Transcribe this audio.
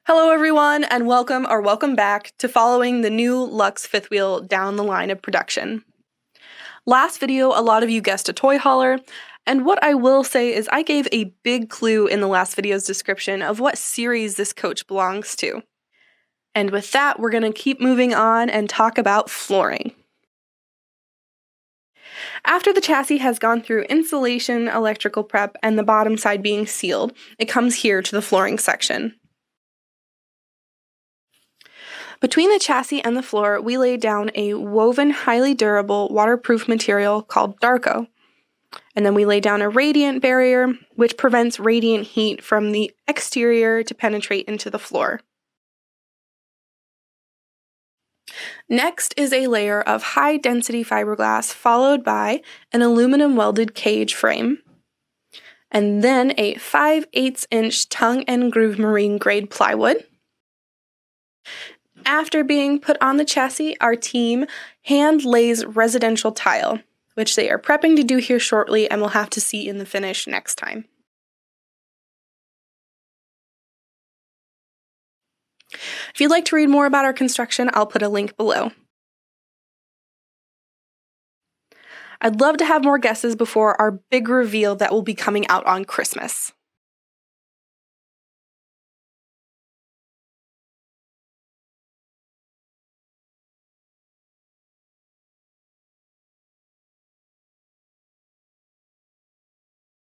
Hello everyone, and welcome back to following the new Luxe fifth wheel down the line of production. Last video, a lot of you guessed a toy hauler, and what I will say is I gave a big clue in the last video's description of what series this coach belongs to. And with that, we're going to keep moving on and talk about flooring. After the chassis has gone through insulation, electrical prep, and the bottom side being sealed, it comes here to the flooring section. Between the chassis and the floor, we laid down a woven, highly durable, waterproof material called Darko. And then we laid down a radiant barrier, which prevents radiant heat from the exterior to penetrate into the floor. Next is a layer of high-density fiberglass, followed by an aluminum welded cage frame, and then a 5/8" tongue and groove marine grade plywood. After being put on the chassis, our team hand lays residential tile, which they are prepping to do here shortly and we'll have to see in the finish next time. If you'd like to read more about our construction, I'll put a link below. I'd love to have more guesses before our big reveal that will be coming out on Christmas.